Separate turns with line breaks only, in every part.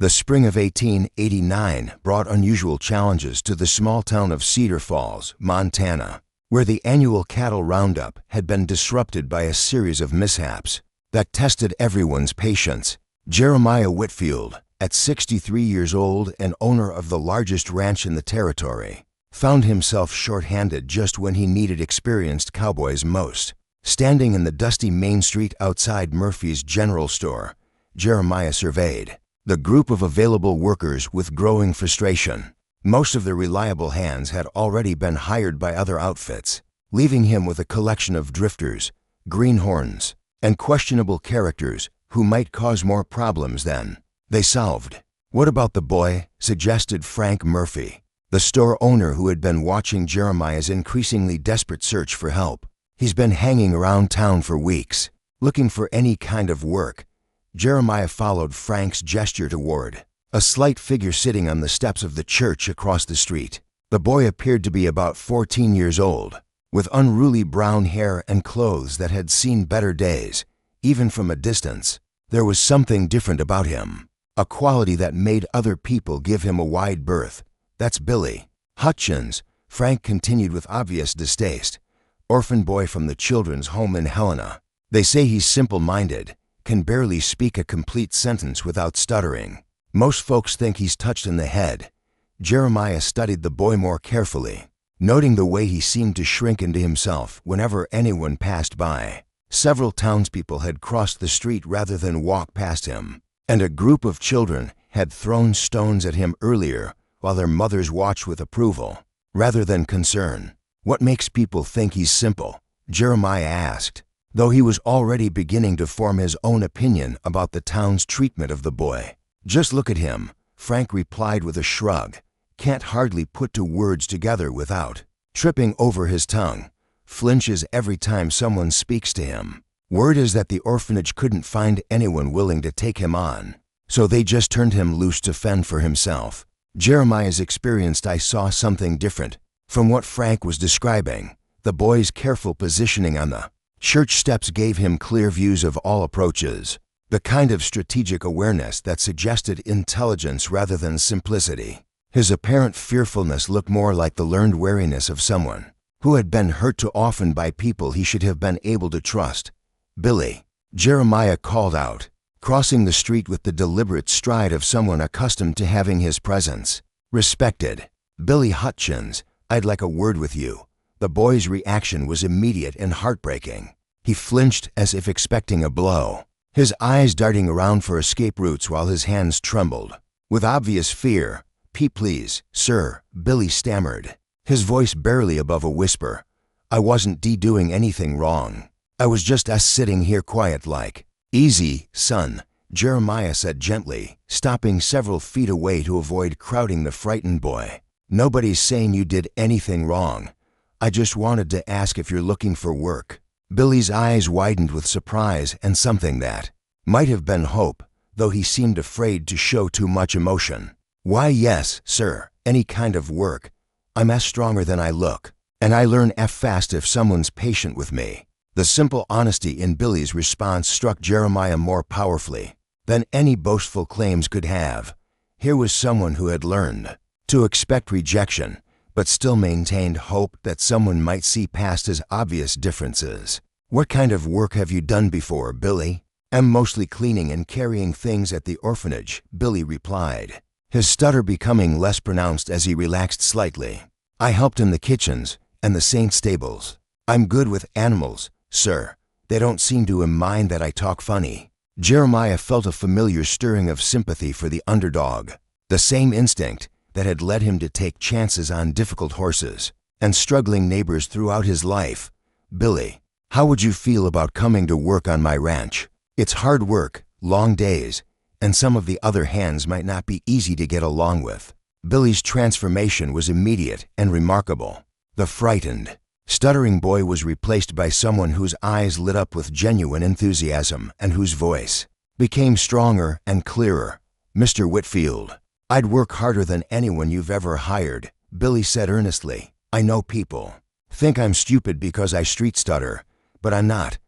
The spring of 1889 brought unusual challenges to the small town of Cedar Falls, Montana, where the annual cattle roundup had been disrupted by a series of mishaps that tested everyone's patience. Jeremiah Whitfield, at 63 years old and owner of the largest ranch in the territory, found himself short-handed just when he needed experienced cowboys most. Standing in the dusty main street outside Murphy's General Store, Jeremiah surveyed the group of available workers with growing frustration. Most of the reliable hands had already been hired by other outfits, leaving him with a collection of drifters, greenhorns, and questionable characters who might cause more problems than they solved. "What about the boy?" suggested Frank Murphy, the store owner who had been watching Jeremiah's increasingly desperate search for help. "He's been hanging around town for weeks, looking for any kind of work." Jeremiah followed Frank's gesture toward a slight figure sitting on the steps of the church across the street. The boy appeared to be about 14 years old, with unruly brown hair and clothes that had seen better days, even from a distance. There was something different about him, a quality that made other people give him a wide berth. "That's Billy Hutchins," Frank continued with obvious distaste. "Orphan boy from the children's home in Helena. They say he's simple-minded, can barely speak a complete sentence without stuttering. Most folks think he's touched in the head." Jeremiah studied the boy more carefully, noting the way he seemed to shrink into himself whenever anyone passed by. Several townspeople had crossed the street rather than walk past him, and a group of children had thrown stones at him earlier while their mothers watched with approval rather than concern. "What makes people think he's simple?" Jeremiah asked, though he was already beginning to form his own opinion about the town's treatment of the boy. "Just look at him," Frank replied with a shrug. "Can't hardly put two words together without tripping over his tongue. Flinches every time someone speaks to him. Word is that the orphanage couldn't find anyone willing to take him on, so they just turned him loose to fend for himself." Jeremiah's experienced I saw something different from what Frank was describing. The boy's careful positioning on the church steps gave him clear views of all approaches, the kind of strategic awareness that suggested intelligence rather than simplicity. His apparent fearfulness looked more like the learned wariness of someone who had been hurt too often by people he should have been able to trust. "Billy," Jeremiah called out, crossing the street with the deliberate stride of someone accustomed to having his presence respected. "Billy Hutchins, I'd like a word with you." The boy's reaction was immediate and heartbreaking. He flinched as if expecting a blow, his eyes darting around for escape routes while his hands trembled. With obvious fear, Please, sir," Billy stammered, his voice barely above a whisper. "I wasn't doing anything wrong. I was just sitting here quiet like." "Easy, son," Jeremiah said gently, stopping several feet away to avoid crowding the frightened boy. "Nobody's saying you did anything wrong. I just wanted to ask if you're looking for work." Billy's eyes widened with surprise and something that might have been hope, though he seemed afraid to show too much emotion. "Why, yes, sir, any kind of work. I'm stronger than I look, and I learn fast if someone's patient with me." The simple honesty in Billy's response struck Jeremiah more powerfully than any boastful claims could have. Here was someone who had learned to expect rejection, but still maintained hope that someone might see past his obvious differences. "What kind of work have you done before, Billy?" "I'm mostly cleaning and carrying things at the orphanage," Billy replied, his stutter becoming less pronounced as he relaxed slightly. "I helped in the kitchens and the Saint stables. I'm good with animals, sir. They don't seem to mind that I talk funny." Jeremiah felt a familiar stirring of sympathy for the underdog, the same instinct that had led him to take chances on difficult horses and struggling neighbors throughout his life. "Billy, how would you feel about coming to work on my ranch? It's hard work, long days, and some of the other hands might not be easy to get along with." Billy's transformation was immediate and remarkable. The frightened, stuttering boy was replaced by someone whose eyes lit up with genuine enthusiasm and whose voice became stronger and clearer. "Mr. Whitfield, I'd work harder than anyone you've ever hired," Billy said earnestly. "I know people think I'm stupid because I street stutter, but I'm not.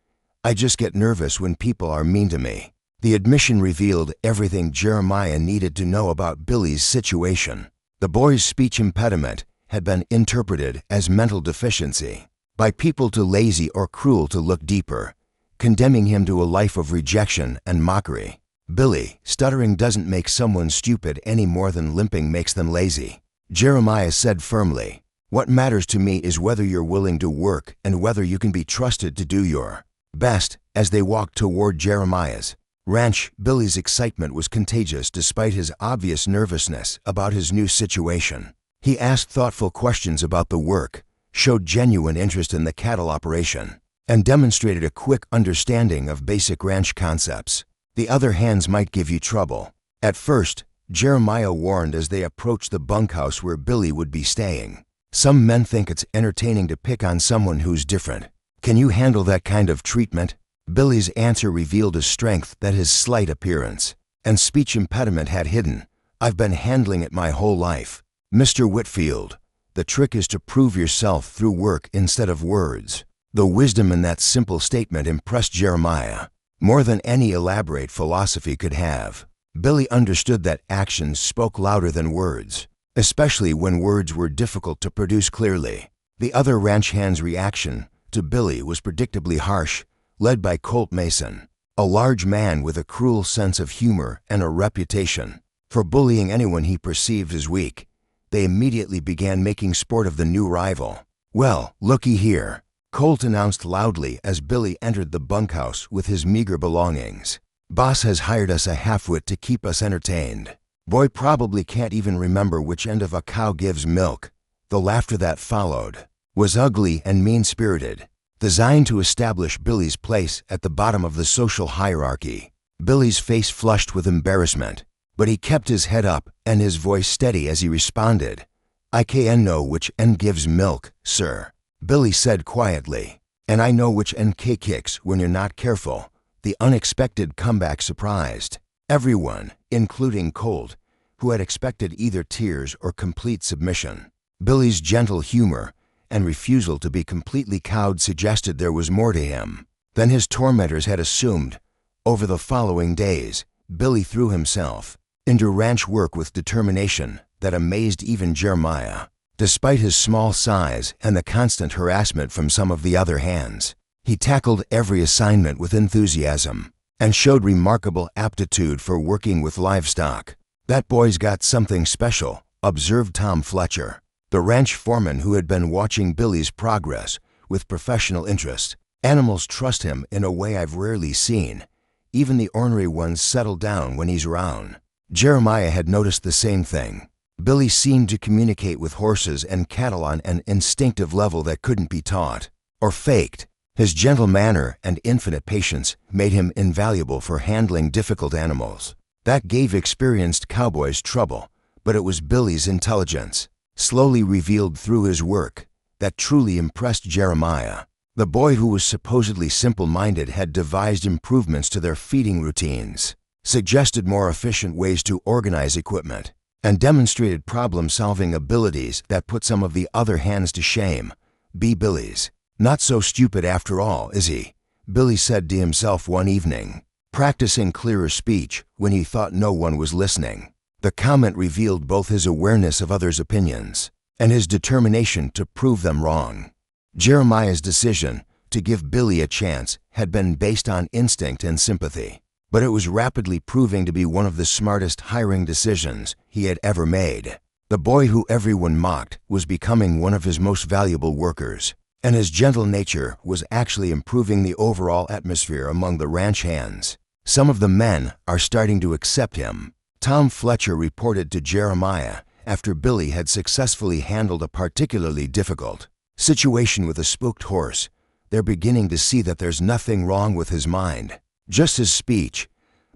I just get nervous when people are mean to me." The admission revealed everything Jeremiah needed to know about Billy's situation. The boy's speech impediment had been interpreted as mental deficiency by people too lazy or cruel to look deeper, condemning him to a life of rejection and mockery. Billy, stuttering doesn't make someone stupid any more than limping makes them lazy. Jeremiah said firmly, "What matters to me is whether you're willing to work and whether you can be trusted to do your best." As they walked toward Jeremiah's ranch, Billy's excitement was contagious despite his obvious nervousness about his new situation. He asked thoughtful questions about the work, showed genuine interest in the cattle operation, and demonstrated a quick understanding of basic ranch concepts. The other hands might give you trouble. At first, Jeremiah warned as they approached the bunkhouse where Billy would be staying. Some men think it's entertaining to pick on someone who's different. Can you handle that kind of treatment? Billy's answer revealed a strength that his slight appearance and speech impediment had hidden. I've been handling it my whole life. Mr. Whitfield, the trick is to prove yourself through work instead of words. The wisdom in that simple statement impressed Jeremiah more than any elaborate philosophy could have. Billy understood that actions spoke louder than words, especially when words were difficult to produce clearly. The other ranch hand's reaction to Billy was predictably harsh, led by Colt Mason, a large man with a cruel sense of humor and a reputation for bullying anyone he perceived as weak. They immediately began making sport of the new rival. "Well, looky here," Colt announced loudly as Billy entered the bunkhouse with his meager belongings. "Boss has hired us a half-wit to keep us entertained. Boy probably can't even remember which end of a cow gives milk." The laughter that followed was ugly and mean-spirited, designed to establish Billy's place at the bottom of the social hierarchy. Billy's face flushed with embarrassment, but he kept his head up and his voice steady as he responded. "I can know which end gives milk, sir," Billy said quietly. "And I know which end kicks when you're not careful." The unexpected comeback surprised everyone, including Colt, who had expected either tears or complete submission. Billy's gentle humor and refusal to be completely cowed suggested there was more to him than his tormentors had assumed. Over the following days, Billy threw himself into ranch work with determination that amazed even Jeremiah. Despite his small size and the constant harassment from some of the other hands, he tackled every assignment with enthusiasm and showed remarkable aptitude for working with livestock. "That boy's got something special," observed Tom Fletcher, the ranch foreman who had been watching Billy's progress with professional interest. "Animals trust him in a way I've rarely seen. Even the ornery ones settle down when he's around." Jeremiah had noticed the same thing. Billy seemed to communicate with horses and cattle on an instinctive level that couldn't be taught or faked. His gentle manner and infinite patience made him invaluable for handling difficult animals. That gave experienced cowboys trouble, but it was Billy's intelligence, slowly revealed through his work, that truly impressed Jeremiah. The boy who was supposedly simple-minded had devised improvements to their feeding routines, suggested more efficient ways to organize equipment, and demonstrated problem-solving abilities that put some of the other hands to shame. Billy's not so stupid after all, is he? Billy said to himself one evening, practicing clearer speech when he thought no one was listening. The comment revealed both his awareness of others' opinions and his determination to prove them wrong. Jeremiah's decision to give Billy a chance had been based on instinct and sympathy, but it was rapidly proving to be one of the smartest hiring decisions he had ever made. The boy who everyone mocked was becoming one of his most valuable workers, and his gentle nature was actually improving the overall atmosphere among the ranch hands. "Some of the men are starting to accept him," Tom Fletcher reported to Jeremiah after Billy had successfully handled a particularly difficult situation with a spooked horse. "They're beginning to see that there's nothing wrong with his mind, just his speech."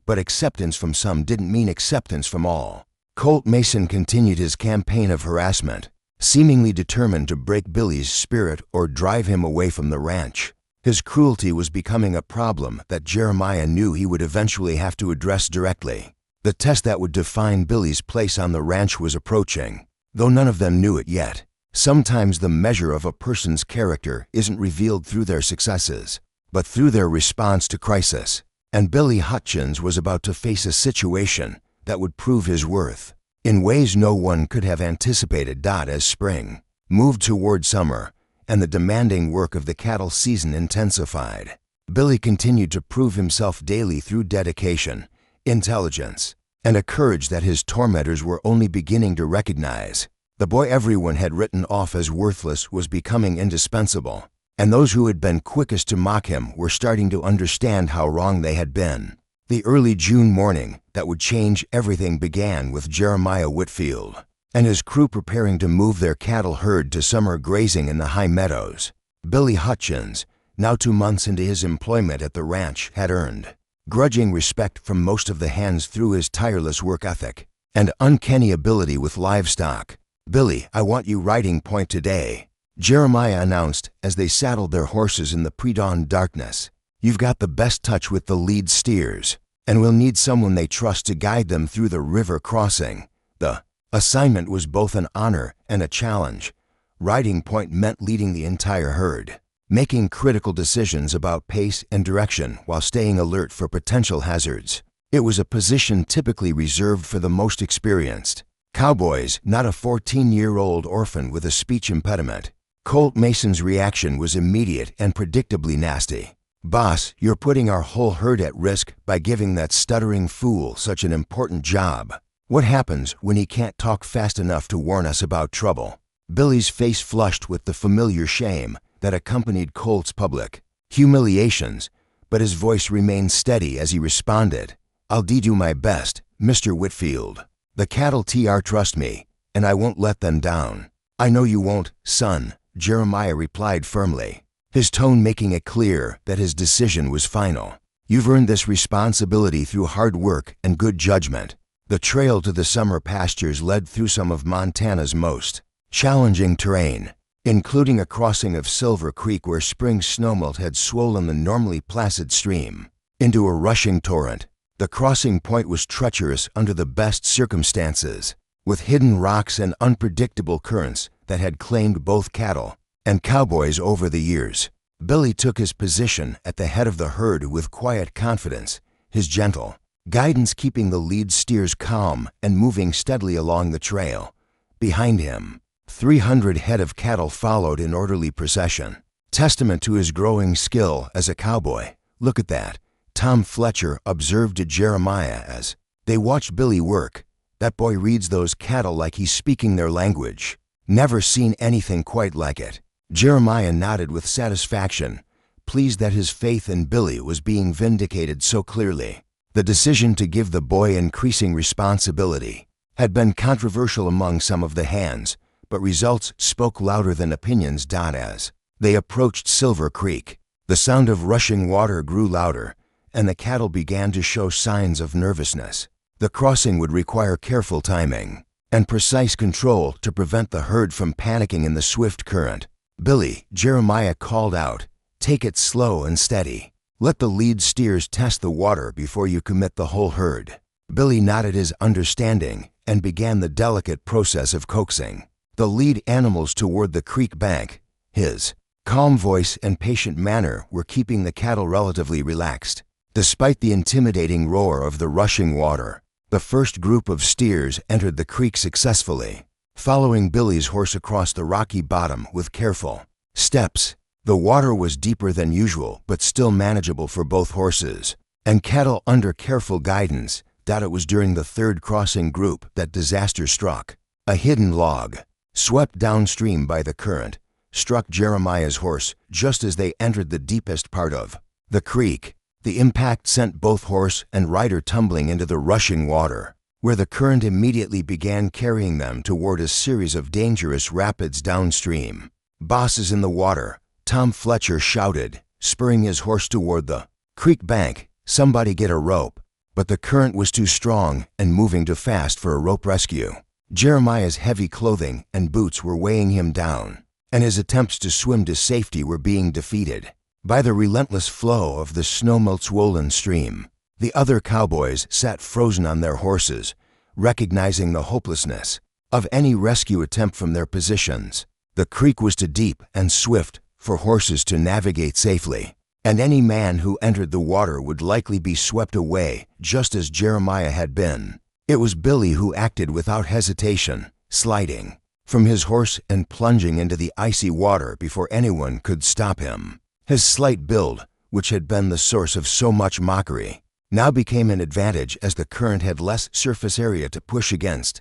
But acceptance from some didn't mean acceptance from all. Colt Mason continued his campaign of harassment, seemingly determined to break Billy's spirit or drive him away from the ranch. His cruelty was becoming a problem that Jeremiah knew he would eventually have to address directly. The test that would define Billy's place on the ranch was approaching, though none of them knew it yet. Sometimes the measure of a person's character isn't revealed through their successes, but through their response to crisis. and Billy Hutchins was about to face a situation that would prove his worth in ways no one could have anticipated. As spring moved toward summer and the demanding work of the cattle season intensified, Billy continued to prove himself daily through dedication, intelligence, and a courage that his tormentors were only beginning to recognize. The boy everyone had written off as worthless was becoming indispensable, and those who had been quickest to mock him were starting to understand how wrong they had been. The early June morning that would change everything began with Jeremiah Whitfield and his crew preparing to move their cattle herd to summer grazing in the high meadows. Billy Hutchins, now 2 months into his employment at the ranch, had earned grudging respect from most of the hands through his tireless work ethic and uncanny ability with livestock. "Billy, I want you riding point today," Jeremiah announced as they saddled their horses in the pre-dawn darkness. "You've got the best touch with the lead steers, and we'll need someone they trust to guide them through the river crossing." The assignment was both an honor and a challenge. Riding point meant leading the entire herd, making critical decisions about pace and direction while staying alert for potential hazards. It was a position typically reserved for the most experienced cowboys, not a 14-year-old orphan with a speech impediment. Colt Mason's reaction was immediate and predictably nasty. "Boss, you're putting our whole herd at risk by giving that stuttering fool such an important job. What happens when he can't talk fast enough to warn us about trouble?" Billy's face flushed with the familiar shame that accompanied Colt's public humiliations, but his voice remained steady as he responded, "I'll do my best, Mr. Whitfield. The cattle trust me, and I won't let them down." "I know you won't, son," Jeremiah replied firmly, his tone making it clear that his decision was final. "You've earned this responsibility through hard work and good judgment." The trail to the summer pastures led through some of Montana's most challenging terrain, including a crossing of Silver Creek where spring snowmelt had swollen the normally placid stream into a rushing torrent. The crossing point was treacherous under the best circumstances, with hidden rocks and unpredictable currents that had claimed both cattle and cowboys over the years. Billy took his position at the head of the herd with quiet confidence, his gentle guidance keeping the lead steers calm and moving steadily along the trail. Behind him, 300 head of cattle followed in orderly procession, testament to his growing skill as a cowboy. "Look at that," Tom Fletcher observed to Jeremiah as they watched Billy work. "That boy reads those cattle like he's speaking their language. Never seen anything quite like it." Jeremiah nodded with satisfaction, pleased that his faith in Billy was being vindicated so clearly. The decision to give the boy increasing responsibility had been controversial among some of the hands, but results spoke louder than opinions. As they approached Silver Creek, the sound of rushing water grew louder, and the cattle began to show signs of nervousness. The crossing would require careful timing and precise control to prevent the herd from panicking in the swift current. "Billy," Jeremiah called out, "take it slow and steady. Let the lead steers test the water before you commit the whole herd." Billy nodded his understanding and began the delicate process of coaxing the lead animals toward the creek bank. His calm voice and patient manner were keeping the cattle relatively relaxed. Despite the intimidating roar of the rushing water, the first group of steers entered the creek successfully, following Billy's horse across the rocky bottom with careful steps. The water was deeper than usual but still manageable for both horses and cattle under careful guidance. It was during the third crossing group that disaster struck. A hidden log, swept downstream by the current, struck Jeremiah's horse just as they entered the deepest part of the creek. The impact sent both horse and rider tumbling into the rushing water, where the current immediately began carrying them toward a series of dangerous rapids downstream. "Boss is in the water," Tom Fletcher shouted, spurring his horse toward the creek bank. "Somebody get a rope." But the current was too strong and moving too fast for a rope rescue. Jeremiah's heavy clothing and boots were weighing him down, and his attempts to swim to safety were being defeated by the relentless flow of the snowmelt-swollen stream. The other cowboys sat frozen on their horses, recognizing the hopelessness of any rescue attempt from their positions. The creek was too deep and swift for horses to navigate safely, and any man who entered the water would likely be swept away, just as Jeremiah had been. It was Billy who acted without hesitation, sliding from his horse and plunging into the icy water before anyone could stop him. His slight build, which had been the source of so much mockery, now became an advantage as the current had less surface area to push against.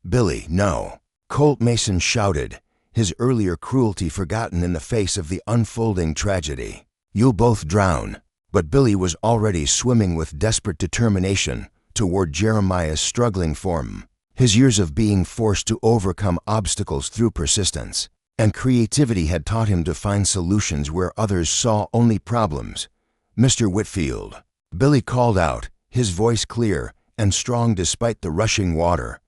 "Billy, no!" Colt Mason shouted, his earlier cruelty forgotten in the face of the unfolding tragedy. "You'll both drown." But Billy was already swimming with desperate determination toward Jeremiah's struggling form. His years of being forced to overcome obstacles through persistence and creativity had taught him to find solutions where others saw only problems. "Mr. Whitfield," Billy called out, his voice clear and strong despite the rushing water.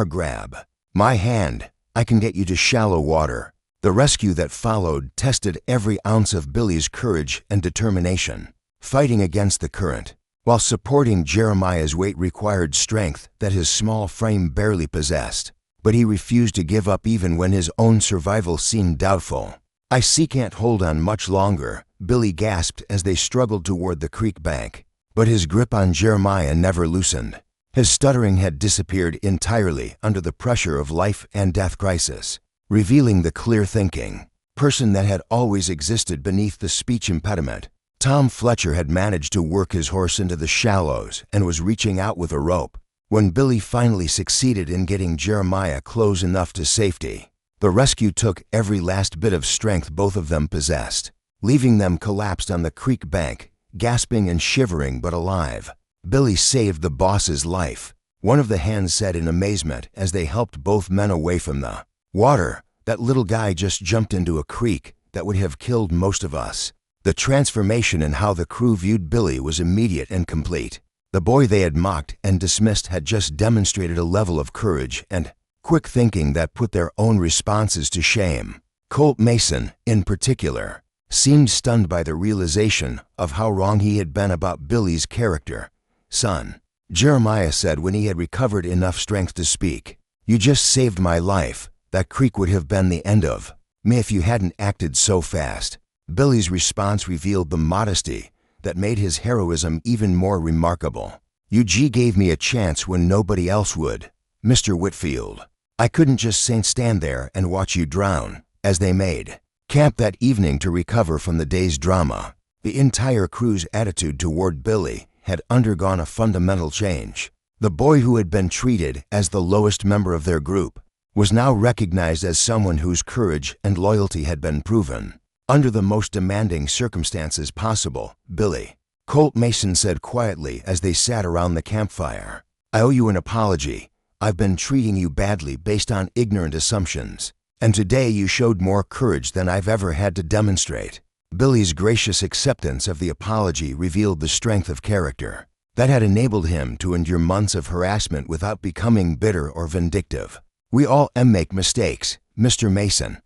"Grab my hand. I can get you to shallow water." The rescue that followed tested every ounce of Billy's courage and determination. Fighting against the current, while supporting Jeremiah's weight required strength that his small frame barely possessed. But he refused to give up even when his own survival seemed doubtful. "I can't hold on much longer," Billy gasped as they struggled toward the creek bank. But his grip on Jeremiah never loosened. His stuttering had disappeared entirely under the pressure of life and death crisis, revealing the clear thinking person that had always existed beneath the speech impediment. Tom Fletcher had managed to work his horse into the shallows and was reaching out with a rope. When Billy finally succeeded in getting Jeremiah close enough to safety, the rescue took every last bit of strength both of them possessed, leaving them collapsed on the creek bank, gasping and shivering but alive. "Billy saved the boss's life," one of the hands said in amazement as they helped both men away from the water. "That little guy just jumped into a creek that would have killed most of us." The transformation in how the crew viewed Billy was immediate and complete. The boy they had mocked and dismissed had just demonstrated a level of courage and quick thinking that put their own responses to shame. Colt Mason, in particular, seemed stunned by the realization of how wrong he had been about Billy's character. "Son," Jeremiah said when he had recovered enough strength to speak, "you just saved my life. That creek would have been the end of me if you hadn't acted so fast." Billy's response revealed the modesty that made his heroism even more remarkable. "You gave me a chance when nobody else would, Mr. Whitfield. I couldn't just stand there and watch you drown." As they made camp that evening to recover from the day's drama, the entire crew's attitude toward Billy had undergone a fundamental change. The boy who had been treated as the lowest member of their group was now recognized as someone whose courage and loyalty had been proven. Under the most demanding circumstances possible, "Billy," Colt Mason said quietly as they sat around the campfire, "I owe you an apology. I've been treating you badly based on ignorant assumptions, and today you showed more courage than I've ever had to demonstrate." Billy's gracious acceptance of the apology revealed the strength of character that had enabled him to endure months of harassment without becoming bitter or vindictive. "We all make mistakes, Mr. Mason.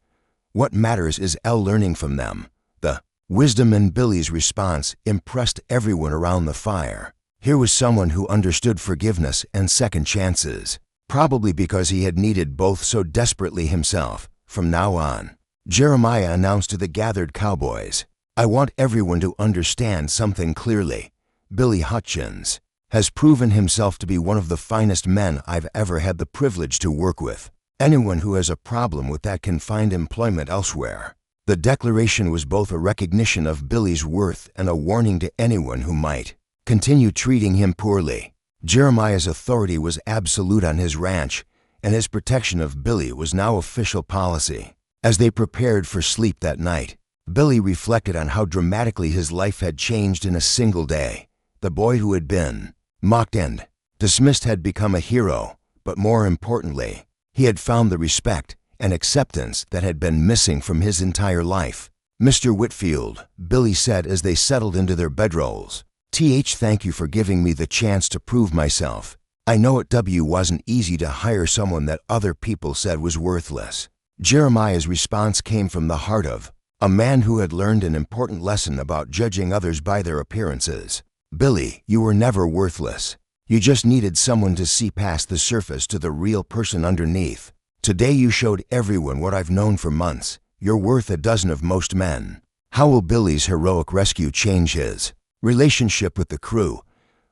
What matters is learning from them." The wisdom in Billy's response impressed everyone around the fire. Here was someone who understood forgiveness and second chances, probably because he had needed both so desperately himself. From now on, Jeremiah announced to the gathered cowboys, "I want everyone to understand something clearly. Billy Hutchins has proven himself to be one of the finest men I've ever had the privilege to work with. Anyone who has a problem with that can find employment elsewhere." The declaration was both a recognition of Billy's worth and a warning to anyone who might continue treating him poorly. Jeremiah's authority was absolute on his ranch, and his protection of Billy was now official policy. As they prepared for sleep that night, Billy reflected on how dramatically his life had changed in a single day. The boy who had been mocked and dismissed had become a hero, but more importantly, he had found the respect and acceptance that had been missing from his entire life. "Mr. Whitfield," Billy said as they settled into their bedrolls, "Thank you for giving me the chance to prove myself. I know it wasn't easy to hire someone that other people said was worthless." Jeremiah's response came from the heart of a man who had learned an important lesson about judging others by their appearances. "Billy, you were never worthless. You just needed someone to see past the surface to the real person underneath. Today you showed everyone what I've known for months. You're worth a dozen of most men." How will Billy's heroic rescue change his relationship with the crew?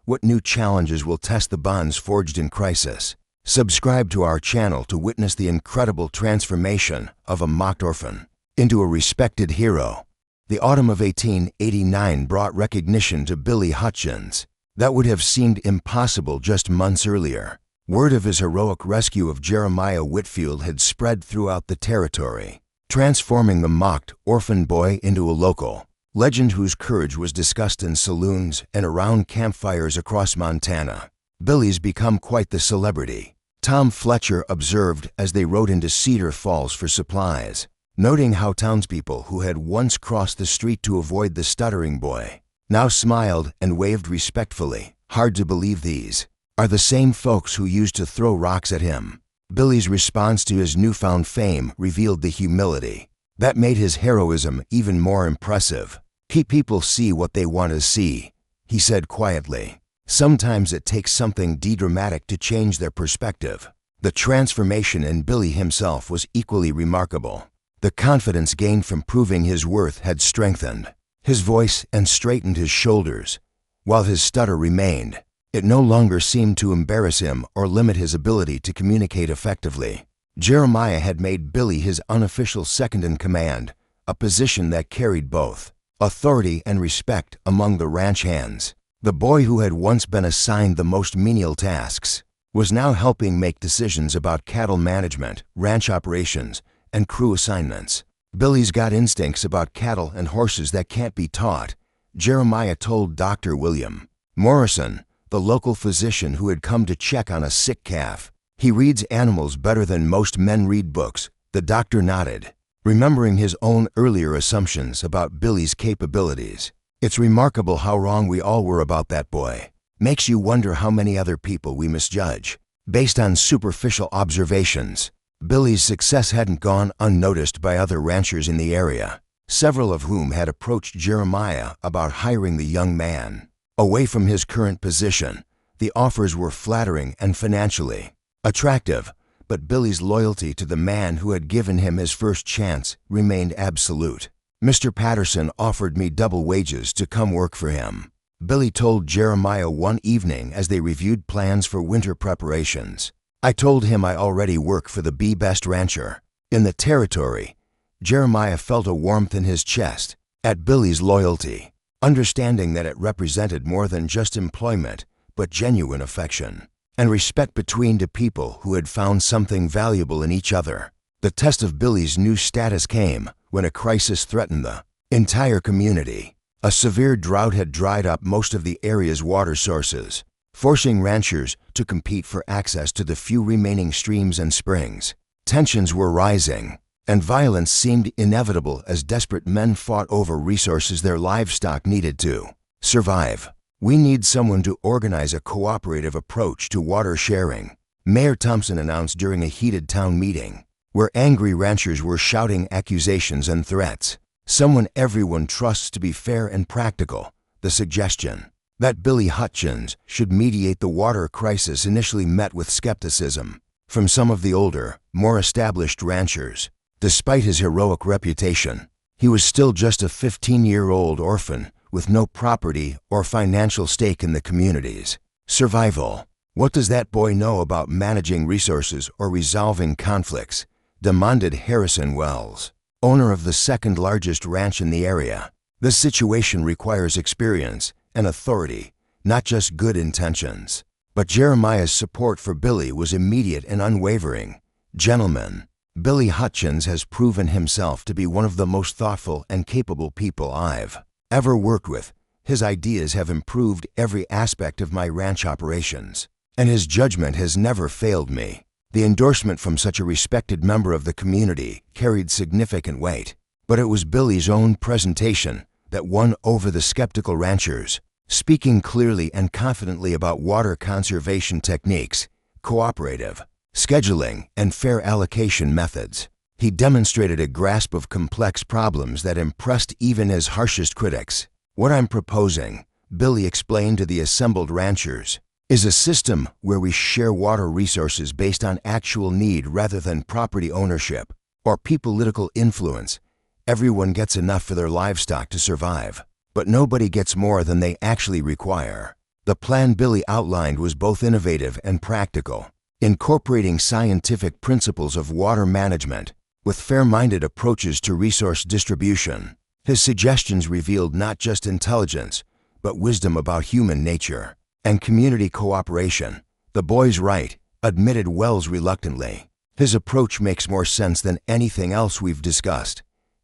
What new challenges will test the bonds forged in crisis? Subscribe to our channel to witness the incredible transformation of a mocked orphan into a respected hero. The autumn of 1889 brought recognition to Billy Hutchins that would have seemed impossible just months earlier. Word of his heroic rescue of Jeremiah Whitfield had spread throughout the territory, transforming the mocked Orphan Boy into a local legend whose courage was discussed in saloons and around campfires across Montana. Billy's become quite the celebrity, Tom Fletcher observed as they rode into Cedar Falls for supplies, noting how townspeople who had once crossed the street to avoid the stuttering boy now smiled and waved respectfully. Hard to believe these are the same folks who used to throw rocks at him. Billy's response to his newfound fame revealed the humility that made his heroism even more impressive. "Keep people see what they want to see," he said quietly. "Sometimes it takes something dramatic to change their perspective." The transformation in Billy himself was equally remarkable. The confidence gained from proving his worth had strengthened his voice and straightened his shoulders. While his stutter remained, it no longer seemed to embarrass him or limit his ability to communicate effectively. Jeremiah had made Billy his unofficial second-in-command, a position that carried both authority and respect among the ranch hands. The boy who had once been assigned the most menial tasks was now helping make decisions about cattle management, ranch operations, and crew assignments. "Billy's got instincts about cattle and horses that can't be taught," Jeremiah told Dr. William Morrison, the local physician who had come to check on a sick calf. "He reads animals better than most men read books." The doctor nodded, remembering his own earlier assumptions about Billy's capabilities. "It's remarkable how wrong we all were about that boy. Makes you wonder how many other people we misjudge based on superficial observations." Billy's success hadn't gone unnoticed by other ranchers in the area, several of whom had approached Jeremiah about hiring the young man away from his current position. The offers were flattering and financially attractive, but Billy's loyalty to the man who had given him his first chance remained absolute. "Mr. Patterson offered me double wages to come work for him," Billy told Jeremiah one evening as they reviewed plans for winter preparations. "I told him I already work for the best rancher in the territory." Jeremiah felt a warmth in his chest at Billy's loyalty, understanding that it represented more than just employment, but genuine affection and respect between two people who had found something valuable in each other. The test of Billy's new status came when a crisis threatened the entire community. A severe drought had dried up most of the area's water sources, forcing ranchers to compete for access to the few remaining streams and springs. Tensions were rising, and violence seemed inevitable as desperate men fought over resources their livestock needed to survive. "We need someone to organize a cooperative approach to water sharing," Mayor Thompson announced during a heated town meeting, where angry ranchers were shouting accusations and threats. "Someone everyone trusts to be fair and practical." The suggestion that Billy Hutchins should mediate the water crisis initially met with skepticism from some of the older, more established ranchers. Despite his heroic reputation, he was still just a 15-year-old orphan with no property or financial stake in the community's survival. "What does that boy know about managing resources or resolving conflicts?" demanded Harrison Wells, owner of the second-largest ranch in the area. "This situation requires experience and authority, not just good intentions." But Jeremiah's support for Billy was immediate and unwavering. "Gentlemen, Billy Hutchins has proven himself to be one of the most thoughtful and capable people I've ever worked with. His ideas have improved every aspect of my ranch operations, and his judgment has never failed me." The endorsement from such a respected member of the community carried significant weight, but it was Billy's own presentation that won over the skeptical ranchers. Speaking clearly and confidently about water conservation techniques, cooperative scheduling, and fair allocation methods, he demonstrated a grasp of complex problems that impressed even his harshest critics. "What I'm proposing," Billy explained to the assembled ranchers, "is a system where we share water resources based on actual need rather than property ownership or political influence. Everyone gets enough for their livestock to survive, but nobody gets more than they actually require. The plan Billy outlined was both innovative and practical, incorporating scientific principles of water management with fair-minded approaches to resource distribution. His suggestions revealed not just intelligence, but wisdom about human nature and community cooperation. "The boy's right," admitted Wells reluctantly. "His approach makes more sense than anything else we've discussed.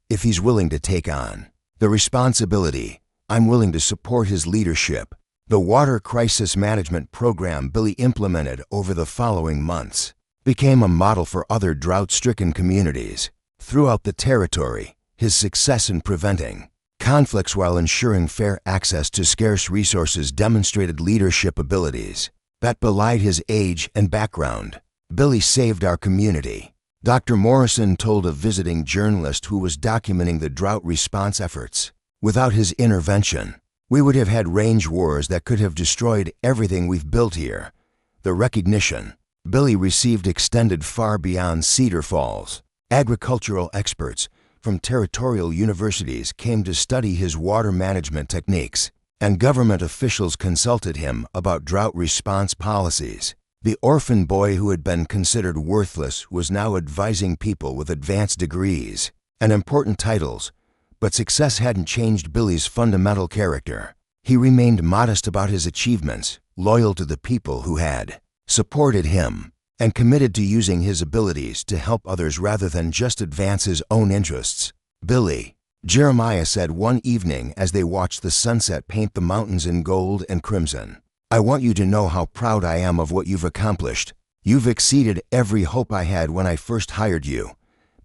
If he's willing to take on the responsibility, I'm willing to support his leadership." The water crisis management program Billy implemented over the following months became a model for other drought-stricken communities throughout the territory. His success in preventing conflicts while ensuring fair access to scarce resources demonstrated leadership abilities that belied his age and background. "Billy saved our community," Dr. Morrison told a visiting journalist who was documenting the drought response efforts. "Without his intervention, we would have had range wars that could have destroyed everything we've built here." The recognition Billy received extended far beyond Cedar Falls. Agricultural experts from territorial universities came to study his water management techniques, and government officials consulted him about drought response policies. The orphan boy who had been considered worthless was now advising people with advanced degrees and important titles, but success hadn't changed Billy's fundamental character. He remained modest about his achievements, loyal to the people who had supported him, and committed to using his abilities to help others rather than just advance his own interests. "Billy," Jeremiah said one evening as they watched the sunset paint the mountains in gold and crimson, "I want you to know how proud I am of what you've accomplished. You've exceeded every hope I had when I first hired you."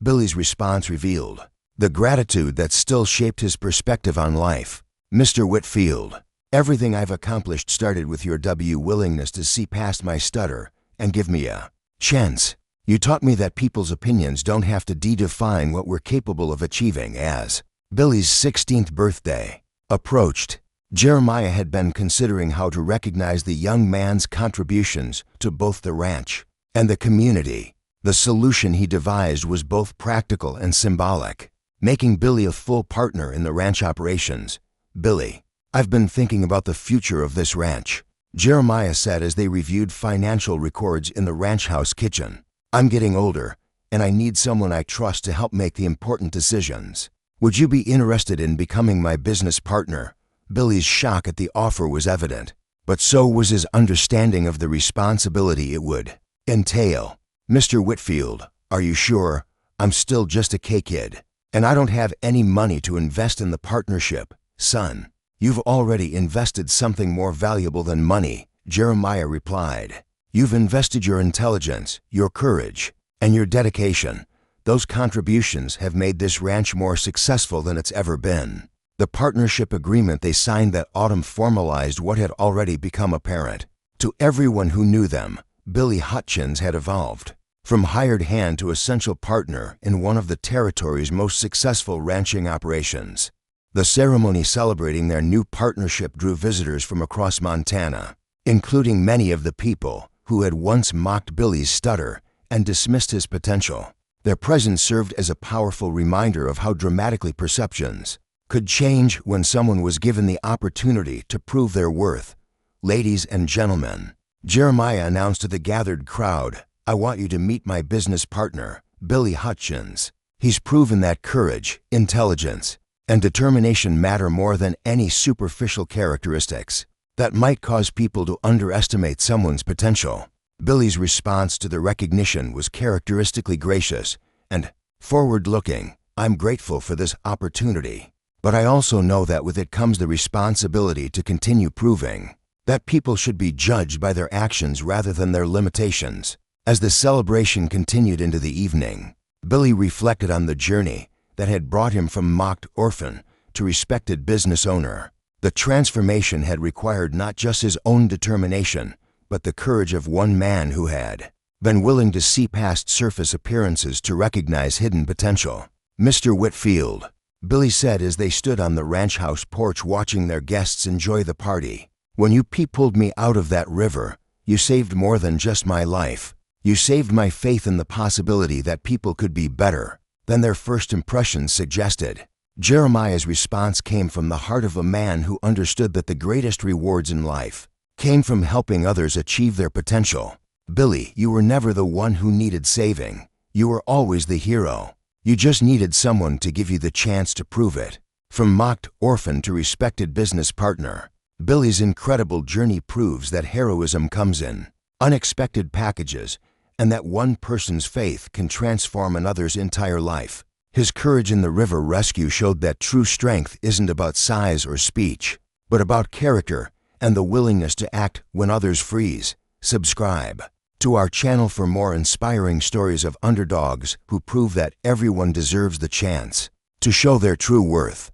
Billy's response revealed the gratitude that still shaped his perspective on life. "Mr. Whitfield, everything I've accomplished started with your willingness to see past my stutter and give me a chance. You taught me that people's opinions don't have to define what we're capable of achieving." As Billy's 16th birthday approached, Jeremiah had been considering how to recognize the young man's contributions to both the ranch and the community. The solution he devised was both practical and symbolic, making Billy a full partner in the ranch operations. "Billy, I've been thinking about the future of this ranch," Jeremiah said as they reviewed financial records in the ranch house kitchen. "I'm getting older, and I need someone I trust to help make the important decisions. Would you be interested in becoming my business partner?" Billy's shock at the offer was evident, but so was his understanding of the responsibility it would entail. "Mr. Whitfield, are you sure? I'm still just a kid, and I don't have any money to invest in the partnership." "Son, you've already invested something more valuable than money," Jeremiah replied. "You've invested your intelligence, your courage, and your dedication. Those contributions have made this ranch more successful than it's ever been." The partnership agreement they signed that autumn formalized what had already become apparent to everyone who knew them. Billy Hutchins had evolved from hired hand to essential partner in one of the territory's most successful ranching operations. The ceremony celebrating their new partnership drew visitors from across Montana, including many of the people who had once mocked Billy's stutter and dismissed his potential. Their presence served as a powerful reminder of how dramatically perceptions could change when someone was given the opportunity to prove their worth. "Ladies and gentlemen," Jeremiah announced to the gathered crowd, "I want you to meet my business partner, Billy Hutchins. He's proven that courage, intelligence, and determination matter more than any superficial characteristics that might cause people to underestimate someone's potential." Billy's response to the recognition was characteristically gracious and forward-looking. "I'm grateful for this opportunity, but I also know that with it comes the responsibility to continue proving that people should be judged by their actions rather than their limitations." As the celebration continued into the evening, Billy reflected on the journey that had brought him from mocked orphan to respected business owner. The transformation had required not just his own determination, but the courage of one man who had been willing to see past surface appearances to recognize hidden potential. "Mr. Whitfield," Billy said as they stood on the ranch house porch watching their guests enjoy the party, "when you pulled me out of that river, you saved more than just my life. You saved my faith in the possibility that people could be better." than their first impressions suggested. Jeremiah's response came from the heart of a man who understood that the greatest rewards in life came from helping others achieve their potential. Billy, you were never the one who needed saving. You were always the hero. You just needed someone to give you the chance to prove it. From mocked orphan to respected business partner, Billy's incredible journey proves that heroism comes in unexpected packages and that one person's faith can transform another's entire life. His courage in the river rescue showed that true strength isn't about size or speech, but about character and the willingness to act when others freeze. Subscribe to our channel for more inspiring stories of underdogs who prove that everyone deserves the chance to show their true worth.